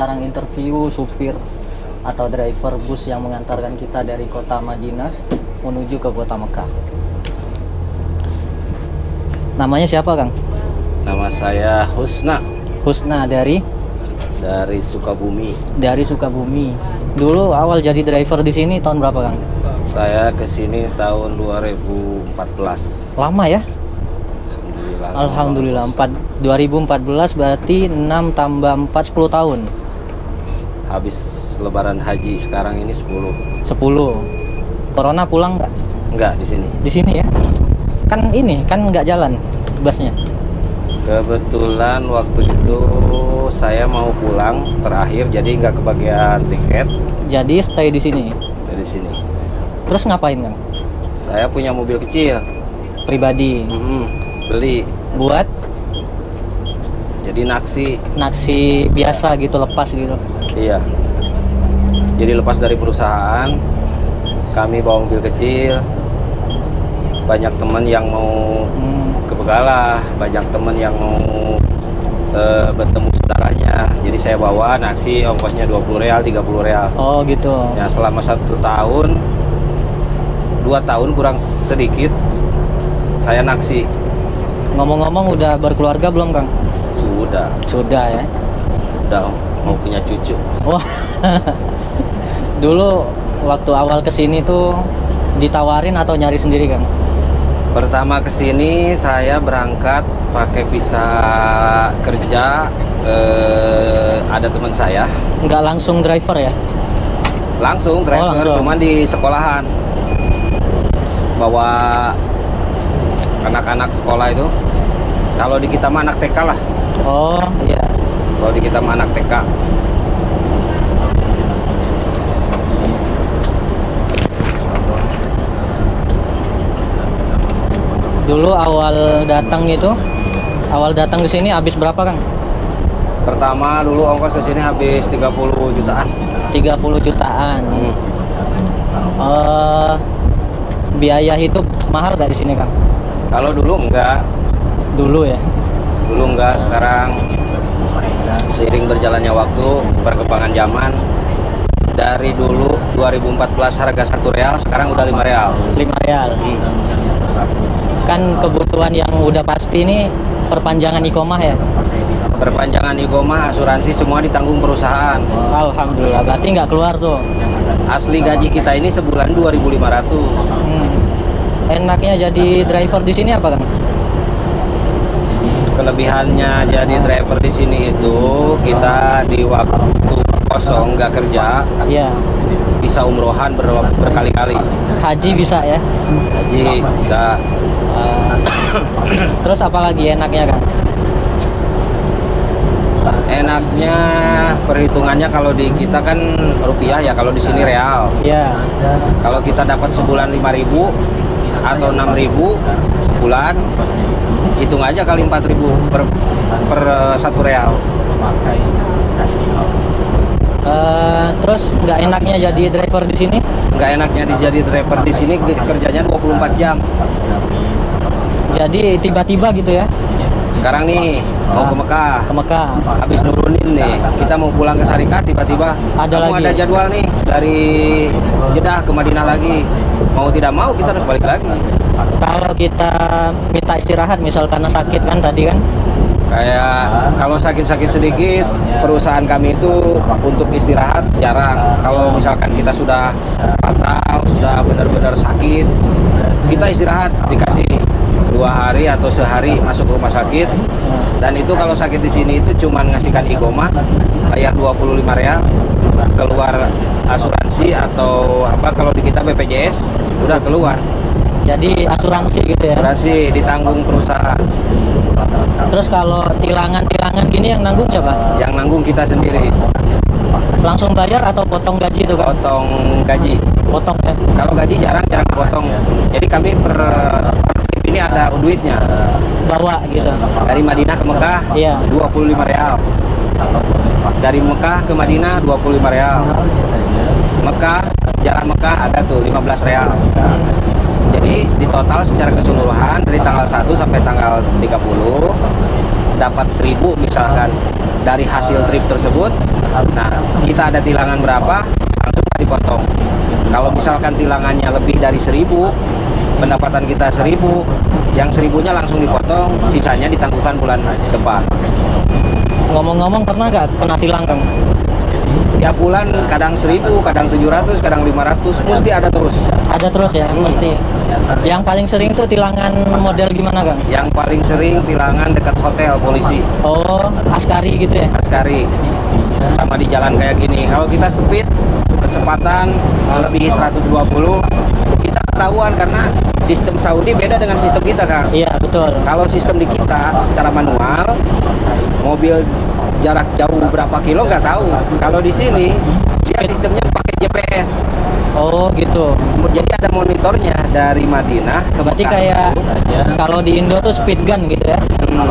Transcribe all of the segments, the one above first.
sekarang interview supir atau driver bus yang mengantarkan kita dari kota Madinah menuju ke kota Mekah. Namanya siapa, Kang? Nama saya Husna Husna dari Sukabumi. Dari Sukabumi. Dulu awal jadi driver di sini tahun berapa, Kang? Saya kesini tahun 2014. Lama ya? Alhamdulillah. 2014 berarti 6 tambah 4 10 tahun. Habis lebaran haji, sekarang ini 10. 10. Corona pulang nggak? Enggak di sini. Di sini ya? Kan nggak jalan busnya. Kebetulan waktu itu saya mau pulang terakhir, jadi nggak kebagian tiket. Jadi stay di sini. Stay di sini. Terus ngapain, Kang? Saya punya mobil kecil. Pribadi. Beli. Buat Jadi naksi biasa gitu, lepas gitu. Iya. Jadi lepas dari perusahaan, kami bawa mobil kecil. Banyak teman yang mau ke Begalah, banyak teman yang mau bertemu saudaranya. Jadi saya bawa naksi, ongkosnya 20 real, 30 real. Oh gitu. Ya selama 1 tahun, 2 tahun kurang sedikit, saya naksi. Ngomong-ngomong udah berkeluarga belum, Kang? Sudah ya. Udah mau punya cucu. Wah. Dulu waktu awal kesini tuh ditawarin atau nyari sendiri, Kang? Pertama kesini saya berangkat pakai visa kerja. Ada teman saya. Nggak langsung driver ya? Langsung driver, langsung. cuman di sekolahan. Bawa anak-anak sekolah itu. Kalau di kita mah anak TK lah. Oh iya. Kalau di kita mah anak TK. Dulu awal datang ke sini habis berapa, Kang? Pertama dulu ongkos ke sini habis 30 jutaan. 30 jutaan. Biaya hidup mahal gak di sini, Kang? Kalau dulu enggak. Dulu ya. Dulu enggak, sekarang seiring berjalannya waktu, perkembangan zaman, dari dulu 2014 harga 1 real, sekarang udah 5 real. 5 real. Kan kebutuhan yang udah pasti ini perpanjangan iqomah ya? Perpanjangan iqomah, asuransi semua ditanggung perusahaan. Alhamdulillah, berarti nggak keluar tuh. Asli gaji kita ini sebulan 2.500. Enaknya jadi driver di sini apa, Kang? Kelebihannya jadi driver di sini itu kita di waktu kosong nggak kerja, Iya. bisa umrohan berkali-kali. Haji bisa ya? Haji bisa. Terus apa lagi enaknya, Kang? Enaknya perhitungannya kalau di kita kan rupiah ya, kalau di sini real. Iya. Kalau kita dapat sebulan 5.000 atau 6.000 sebulan, hitung aja kali 4.000 per 1 real. Terus nggak enaknya jadi driver di sini? Nggak enaknya jadi driver di sini kerjanya 24 jam. Jadi tiba-tiba gitu ya? Sekarang nih mau ke Mekah. Ke Mekah. Habis nurunin nih, kita mau pulang ke Syarikat, tiba-tiba ada jadwal nih dari Jeddah ke Madinah lagi. Mau tidak mau kita harus balik lagi. Kalau kita minta istirahat, misal karena sakit kan tadi kan? Kayak kalau sakit-sakit sedikit, perusahaan kami itu untuk istirahat jarang. Kalau misalkan kita sudah fatal, sudah benar-benar sakit, kita istirahat dikasih 2 hari atau sehari masuk rumah sakit. Dan itu kalau sakit di sini itu cuma ngasihkan iqomah, bayar 25 real, keluar asuransi atau apa, kalau di kita BPJS udah keluar. Jadi asuransi gitu ya? Asuransi ditanggung perusahaan. Terus kalau tilangan gini yang nanggung siapa? Yang nanggung kita sendiri. Langsung bayar atau potong gaji itu, Kang? Potong gaji. Potong ya? Kalau gaji jarang potong. Jadi kami per trip ini ada duitnya. Bawa gitu? Dari Madinah ke Mekah, Iya. 25 real. Dari Mekah ke Madinah 25 real. Jalan Mekah ada tuh 15 real. Jadi di total secara keseluruhan dari tanggal 1 sampai tanggal 30 dapat 1.000 misalkan dari hasil trip tersebut, nah kita ada tilangan berapa langsung dipotong. Kalau misalkan tilangannya lebih dari 1.000, pendapatan kita 1.000, yang 1.000-nya langsung dipotong, sisanya ditangguhkan bulan depan. Ngomong-ngomong, pernah nggak kena tilang, Kang? Tiap bulan kadang 1.000, kadang 700, kadang 500, mesti ada terus. Ada terus ya, mesti. Yang paling sering tuh tilangan model gimana, Kang? Yang paling sering tilangan dekat hotel polisi, Oh, askari gitu ya? askari, sama di jalan kayak gini. Kalau kita speed, kecepatan melebihi 120, kita ketahuan karena sistem Saudi beda dengan sistem kita, Kang. Iya, betul. Kalau sistem di kita secara manual, mobil jarak jauh berapa kilo nggak tahu. Kalau di sini dia sistemnya pakai GPS. Oh, gitu. Jadi ada monitornya dari Madinah ke Berarti Mekah. kayak kalau di Indo tuh speed gun gitu ya?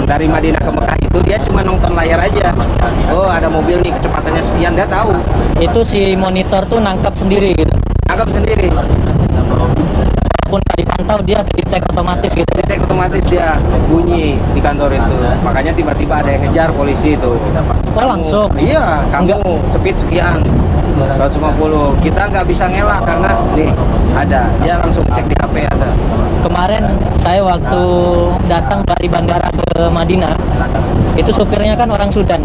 Dari Madinah ke Mekah itu dia cuma nonton layar aja. Oh, ada mobil nih kecepatannya sekian, dia tahu. Itu si monitor tuh nangkap sendiri gitu. Anggap sendiri. Walaupun nggak dipantau, dia detect otomatis gitu. Detek otomatis dia bunyi di kantor itu. Makanya tiba-tiba ada yang ngejar polisi itu. Oh, langsung? Iya, kamu speed sekian 150. Kita nggak bisa ngelak karena nih ada. Dia langsung cek di HP ada. Kemarin saya waktu datang dari bandara ke Madinah, itu supirnya kan orang Sudan.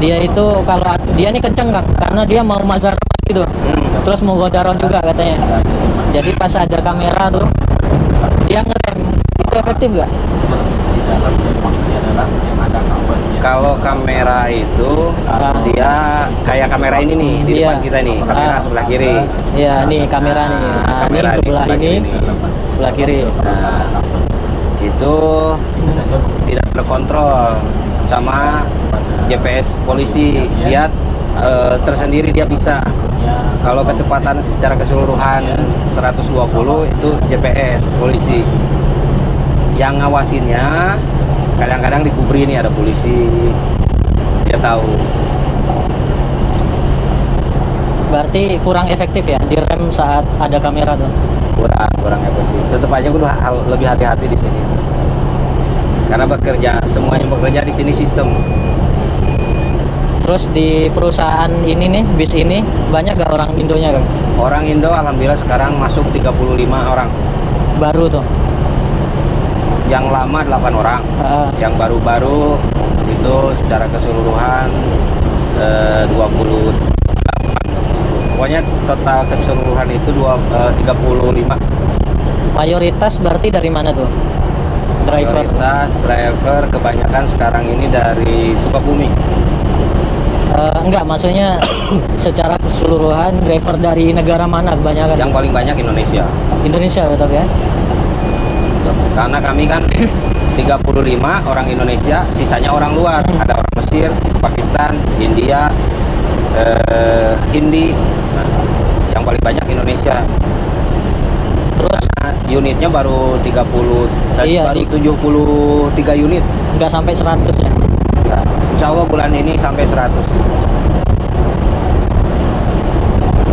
Dia itu kalau dia nih kenceng, Kang, karena dia mau mazar gitu. Terus mau godaron juga katanya. Jadi pas ada kamera tuh, dia ngerem. Itu efektif nggak? Kalau kamera itu dia kayak kamera ini nih di depan Iya. kita nih, kamera sebelah kiri. Iya, nih kamera nih. Nah, Kamera ini di sebelah sebelah ini, kiri nih. sebelah kiri. Nah, itu tidak terkontrol sama GPS polisi. Dia tersendiri dia bisa. Kalau kecepatan secara keseluruhan 120 itu GPS polisi. Yang ngawasinnya kadang-kadang di Kubri ini ada polisi. Dia tahu. Berarti kurang efektif ya direm saat ada kamera tuh. Kurang efektif. Tetap aja gue lebih hati-hati di sini. Karena semuanya bekerja di sini sistem. Terus di perusahaan ini nih, bis ini banyak gak orang Indonya, Kang? Orang Indo alhamdulillah sekarang masuk 35 orang. Baru tuh. Yang lama 8 orang. Ah, Yang baru-baru itu secara keseluruhan 28. Pokoknya total keseluruhan itu 35. mayoritas berarti dari mana tuh? Driver. Mayoritas driver kebanyakan sekarang ini dari Sukabumi. Enggak, maksudnya secara keseluruhan driver dari negara mana kebanyakan? Yang paling banyak Indonesia. Indonesia tetap ya? Karena kami kan 35 orang Indonesia, sisanya orang luar. Ada orang Mesir, Pakistan, India, Hindi. Nah, yang paling banyak Indonesia. Terus Nah, unitnya baru 30, Iya, baru di- 73 unit. nggak sampai 100 ya? Nah, insya Allah bulan ini sampai 100.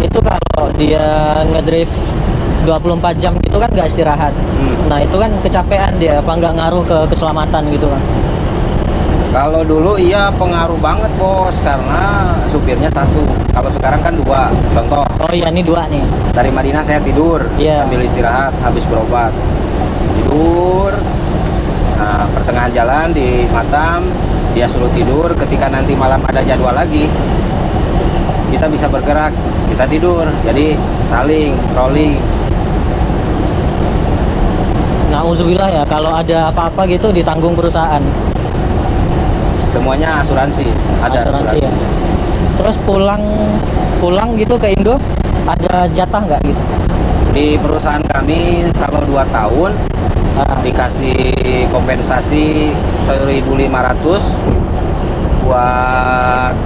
Itu kalau dia ngedrive 24 jam gitu kan nggak istirahat. Nah itu kan kecapean dia, apa nggak ngaruh ke keselamatan gitu kan? Kalau dulu iya pengaruh banget bos, karena supirnya satu. Kalau sekarang kan dua. Contoh, Oh iya, ini dua nih. dari Madinah saya tidur Iya. sambil istirahat habis berobat. Tidur. Nah, pertengahan jalan di Matam dia suruh tidur. Ketika nanti malam ada jadwal lagi, kita bisa bergerak, kita tidur. Jadi saling rolling. Nauzubillah ya, kalau ada apa-apa gitu ditanggung perusahaan. Semuanya asuransi, ada Asuransi ya. Terus pulang gitu ke Indo ada jatah nggak gitu? Di perusahaan kami kalau 2 tahun Ah, dikasih kompensasi 1.500 buat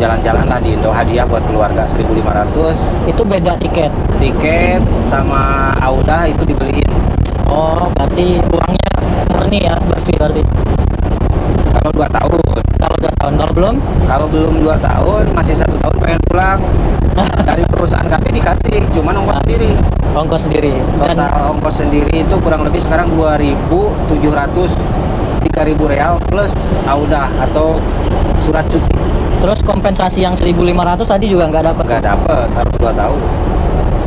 jalan-jalan lah di Indo, hadiah buat keluarga 1.500. itu beda tiket. Tiket sama Auda itu dibeliin. Oh, berarti uangnya murni ya, bersih berarti. Kalau 2 tahun, Kalau 2 tahun, kalau belum? kalau belum 2 tahun masih 1 tahun pengen pulang, dari perusahaan kami dikasih cuman ongkos sendiri. Ongkos sendiri. Dan Total ongkos sendiri itu kurang lebih sekarang 2.700 3.000 real plus audah atau surat cuti. Terus kompensasi yang 1.500 tadi juga nggak dapat. Nggak dapet, harus 2 tahun.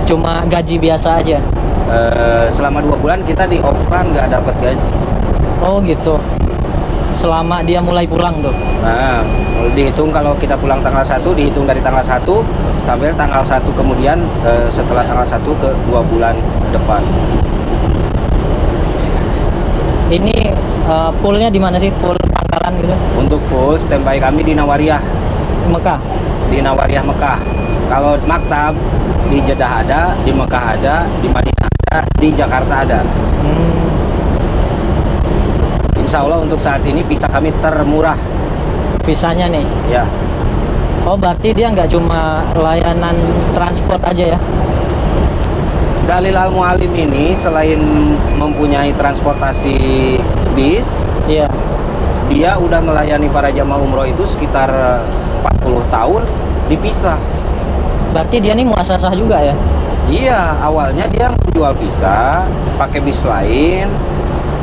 Cuma gaji biasa aja. Selama 2 bulan kita di off kan nggak dapat gaji. Oh gitu. Selama dia mulai pulang tuh. Nah, dihitung kalau kita pulang tanggal 1, dihitung dari tanggal 1 sampai tanggal 1 kemudian setelah tanggal 1 ke 2 bulan depan. Ini poolnya di mana sih? Pool pangkalan gitu? Untuk full standby kami di Nawariah, Mekah. di Nawariah Mekah. Kalau maktab di Jeddah ada, di Mekah ada, di Madinah ada, di Jakarta ada. Insya Allah untuk saat ini visa kami termurah. Visanya nih. Ya, Oh berarti dia nggak cuma layanan transport aja ya? Dalil Al Mualim ini selain mempunyai transportasi bis, Iya. dia udah melayani para jamaah umroh itu sekitar 40 tahun dipisah. Berarti dia nih muasasah juga ya? Iya, awalnya dia menjual visa pakai bis lain.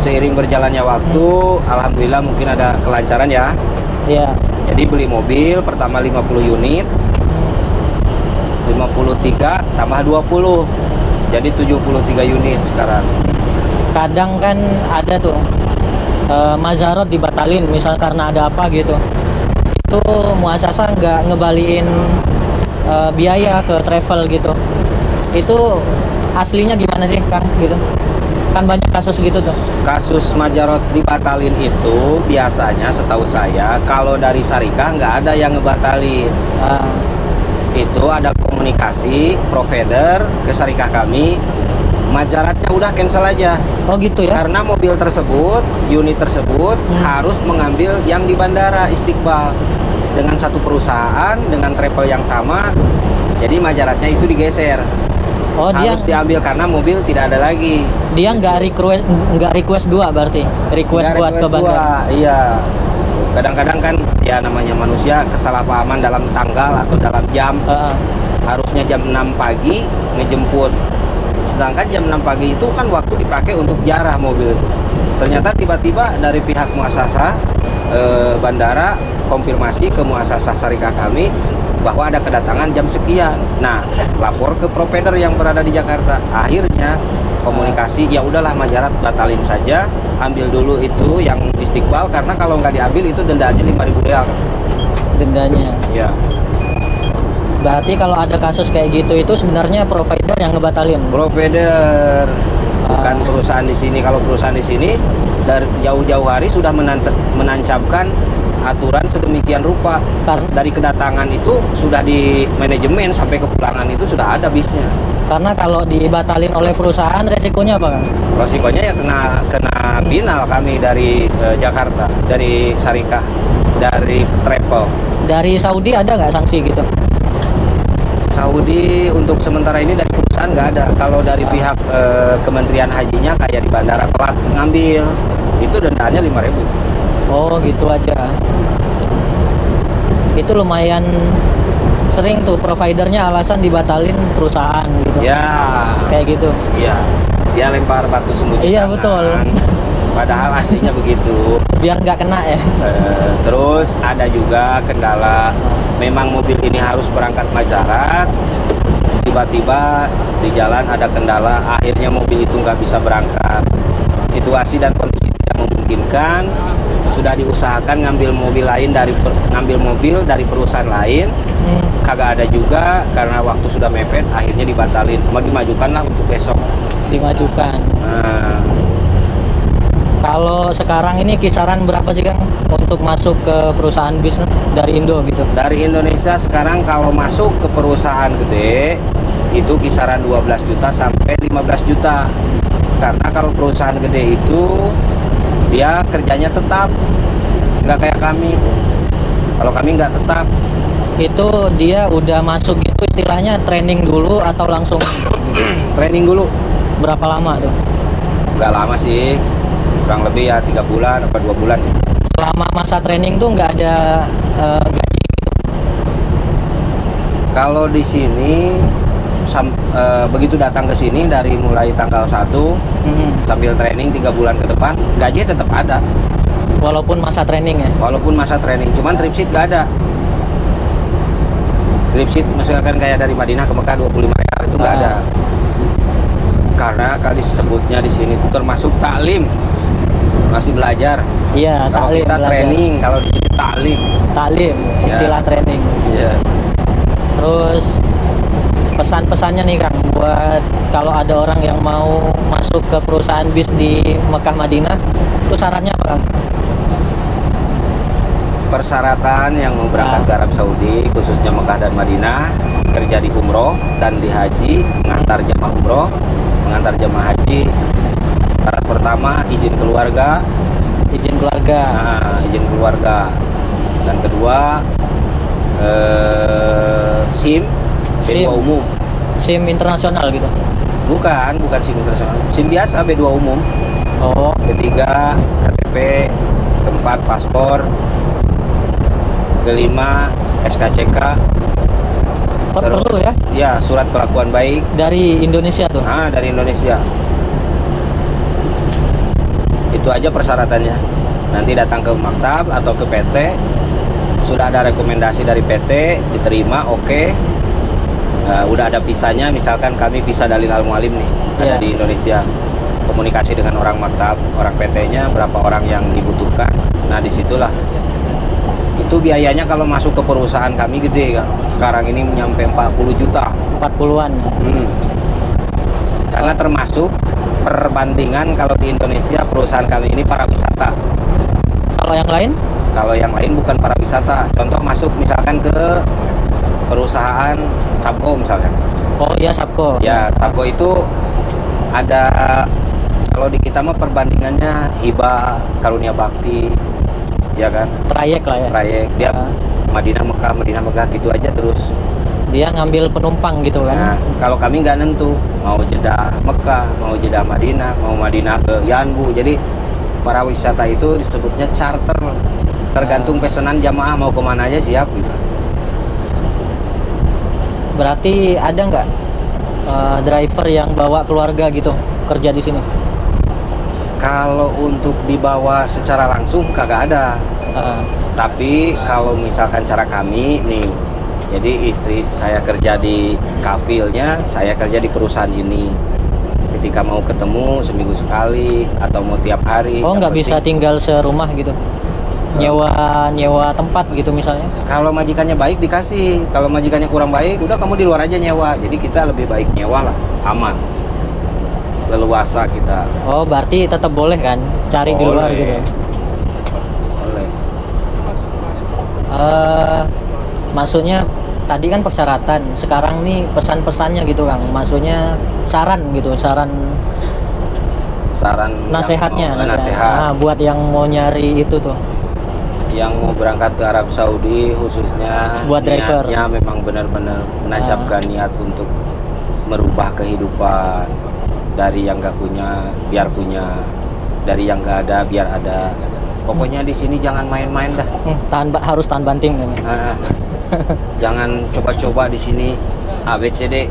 Seiring berjalannya waktu, alhamdulillah mungkin ada kelancaran ya. Iya. Jadi beli mobil pertama 50 unit, 53 tambah 20. Jadi 73 unit sekarang. Kadang kan ada tuh mazarot dibatalin misal karena ada apa gitu. Itu muasasah nggak ngebaliin biaya ke travel gitu. Itu aslinya gimana sih Kang gitu? Kan banyak kasus gitu tuh. Kasus majarot dibatalin itu biasanya setahu saya kalau dari Syarikah nggak ada yang ngebatalin. Ah, Itu ada komunikasi provider ke Syarikah kami, majaratnya udah cancel aja. oh gitu ya? Karena mobil tersebut, unit tersebut harus mengambil yang di bandara Istiqbal dengan satu perusahaan dengan travel yang sama. Jadi majaratnya itu digeser. Oh dia Harus diambil karena mobil tidak ada lagi. dia nggak request dua berarti request Nggak buat ke request bandara. dua, iya. Kadang-kadang kan ya namanya manusia kesalahpahaman dalam tanggal atau dalam jam. Ah, ah. Harusnya jam 6 pagi ngejemput. Sedangkan jam 6 pagi itu kan waktu dipakai untuk jarah mobil. Ternyata tiba-tiba dari pihak muasasah bandara konfirmasi ke muasasah Syarikah kami bahwa ada kedatangan jam sekian. Nah, lapor ke provider yang berada di Jakarta. Akhirnya komunikasi, ya udahlah majarat batalin saja, ambil dulu itu yang Istiqbal karena kalau nggak diambil itu dendanya 5.000 real. Dendanya. Ya. Berarti kalau ada kasus kayak gitu itu sebenarnya provider yang ngebatalin. Provider bukan perusahaan di sini. Kalau perusahaan di sini dari jauh-jauh hari sudah menancapkan aturan sedemikian rupa. Dari kedatangan itu sudah di manajemen sampai kepulangan itu sudah ada bisnya. Karena kalau dibatalin oleh perusahaan resikonya apa Kang? Resikonya ya kena binal kami dari Jakarta, dari Syarikah, dari travel. Dari Saudi ada nggak sanksi gitu? Saudi untuk sementara ini dari perusahaan nggak ada. Kalau dari pihak Kementerian Hajinya kayak di bandara telat ngambil, itu dendanya 5.000. Oh gitu aja. Itu lumayan sering tuh providernya alasan dibatalin perusahaan gitu. Ya, Kayak gitu. iya. Dia lempar batu sembunyi Iya, tangan. betul. Padahal aslinya begitu. Biar nggak kena ya. Terus ada juga kendala. Memang mobil ini harus berangkat majarat. Tiba-tiba di jalan ada kendala. Akhirnya mobil itu nggak bisa berangkat. Situasi dan kondisi tidak memungkinkan. Sudah diusahakan ngambil mobil dari perusahaan lain. Kagak ada juga karena waktu sudah mepet. Akhirnya dibatalin. Mau dimajukan lah untuk besok. Dimajukan. Nah, Kalau sekarang ini kisaran berapa sih Kang untuk masuk ke perusahaan bis dari Indo gitu? dari Indonesia sekarang kalau masuk ke perusahaan gede itu kisaran 12 juta sampai 15 juta. Karena kalau perusahaan gede itu dia kerjanya tetap, nggak kayak kami. Kalau kami nggak tetap. Itu dia udah masuk gitu istilahnya training dulu atau langsung Training dulu. berapa lama tuh? Nggak lama sih, kurang lebih ya 3 bulan atau 2 bulan. Selama masa training tuh nggak ada gaji gitu. Kalau di sini begitu datang ke sini dari mulai tanggal 1 sambil training 3 bulan ke depan, gaji tetap ada. Walaupun masa training ya. walaupun masa training. Cuman trip sheet nggak ada. Trip sheet misalkan kayak dari Madinah ke Mekah 25 riyal itu nggak ada. Karena kali sebutnya di sini termasuk taklim, masih belajar. Iya, Kalau taklim, kita belajar. training, kalau di sini taklim. Taklim, istilah training. Iya. Terus pesan-pesannya nih Kang, buat kalau ada orang yang mau masuk ke perusahaan bis di Mekah Madinah, itu syaratnya apa Kang? Persyaratan yang mau berangkat ke Arab Saudi, khususnya Mekah dan Madinah, kerja di umroh dan di haji, mengantar jamaah umroh, mengantar jamaah haji. Syarat pertama izin keluarga, Izin keluarga. izin keluarga. Dan kedua SIM, SIM. B2 umum. SIM internasional gitu. Bukan SIM internasional. SIM biasa B2 umum. Oh, Ketiga KTP, keempat paspor, kelima SKCK. perlu ya? Ya, surat kelakuan baik. Dari Indonesia tuh. Dari Indonesia. Itu aja persyaratannya. Nanti datang ke maktab atau ke PT, sudah ada rekomendasi dari PT, diterima, oke. Udah ada visanya, misalkan kami visa dalil al-mualim nih, ada Iya. di Indonesia. Komunikasi dengan orang maktab, orang PT-nya, berapa orang yang dibutuhkan. Nah, disitulah. Itu biayanya kalau masuk ke perusahaan kami gede kan. Sekarang ini menyampe 40 juta. 40-an. Karena termasuk perbandingan kalau di Indonesia perusahaan kami ini para wisata. Kalau yang lain? Kalau yang lain bukan para wisata. Contoh masuk misalkan ke perusahaan Sabco misalkan. Oh iya, Sabco. Ya, Sabco itu ada, kalau di kita mah perbandingannya hibah, karunia bakti, ya kan? Trayek lah ya. Trayek dia Ah. Madinah Mekah gitu aja terus. Dia ngambil penumpang gitu kan. Nah, kalau kami nggak nentu, mau jeda Mekah, mau jeda Madinah, mau Madinah ke Yanbu. Jadi para wisata itu disebutnya charter, tergantung pesanan jamaah mau kemana aja siap gitu. Berarti ada nggak driver yang bawa keluarga gitu kerja di sini? Kalau untuk dibawa secara langsung kagak ada. Ah, Tapi kalau misalkan cara kami nih, jadi istri saya kerja di kafilnya, saya kerja di perusahaan ini. Ketika mau ketemu seminggu sekali atau mau tiap hari. oh, yang nggak bisa penting- tinggal serumah gitu? Nyewa tempat gitu misalnya? Kalau majikannya baik dikasih, kalau majikannya kurang baik, udah kamu di luar aja nyewa. Jadi kita lebih baik nyewa lah, aman, leluasa kita. Oh, berarti tetap boleh kan cari di luar Boleh. gitu? Boleh. Maksudnya tadi kan persyaratan, sekarang nih pesan-pesannya gitu Kang. Maksudnya saran gitu, saran nasehatnya, nasihat. buat yang mau nyari itu tuh. Yang mau berangkat ke Arab Saudi khususnya Buat driver. niatnya memang benar-benar menancapkan niat untuk merubah kehidupan dari yang nggak punya biar punya, dari yang nggak ada biar ada. Pokoknya di sini jangan main-main dah. Harus tahan banting kan? Nah, jangan coba-coba di sini ABCD.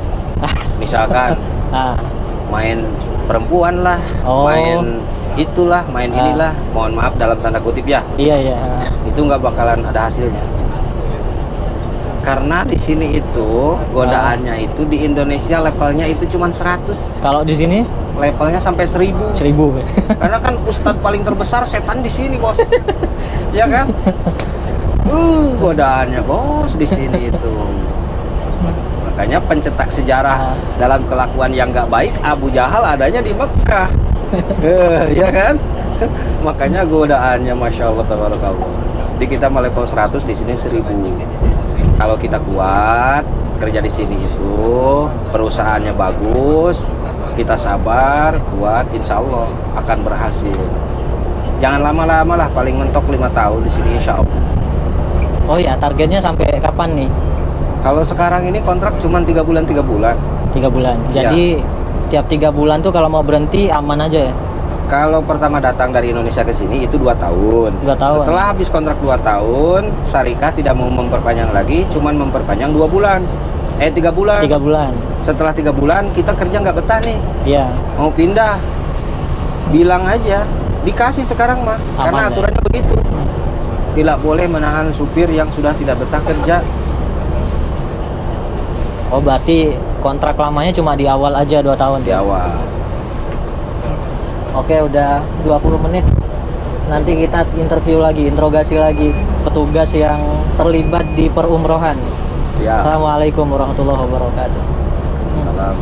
Misalkan Ah, main perempuan lah, Oh. main itulah, main inilah. Mohon maaf dalam tanda kutip ya. iya iya. Itu nggak bakalan ada hasilnya. Karena di sini itu godaannya itu di Indonesia levelnya itu cuma 100, Kalau di sini levelnya sampai 1000. 1000. Karena kan ustadz paling terbesar setan di sini bos, ya kan? Godaannya bos di sini itu. Makanya pencetak sejarah dalam kelakuan yang nggak baik Abu Jahal adanya di Mekah. Ya kan? Makanya godaannya Masya Allah tabarakallah. Di kita mah level 100, di sini 1000. Kalau kita kuat kerja di sini itu, perusahaannya bagus, kita sabar, kuat, insya Allah akan berhasil. Jangan lama-lama lah, paling mentok 5 tahun di sini insya Allah. Oh ya, targetnya sampai kapan nih? Kalau sekarang ini kontrak cuma 3 bulan 3 bulan. 3 bulan. Jadi tiap 3 bulan tuh kalau mau berhenti aman aja ya? Kalau pertama datang dari Indonesia ke sini itu 2 tahun. 2 tahun. Setelah habis kontrak 2 tahun, syarikat tidak mau memperpanjang lagi, cuman memperpanjang 2 bulan. 3 bulan. 3 bulan. Setelah 3 bulan kita kerja nggak betah nih, Iya. mau pindah, bilang aja. Dikasih sekarang mah, Aman, karena ya? aturannya begitu. Tidak boleh menahan supir yang sudah tidak betah kerja. Oh, berarti kontrak lamanya cuma di awal aja 2 tahun. Di awal. Oke, udah 20 menit. Nanti kita interview lagi, interogasi lagi petugas yang terlibat di perumrohan. Siap. Assalamualaikum warahmatullahi wabarakatuh. Salam.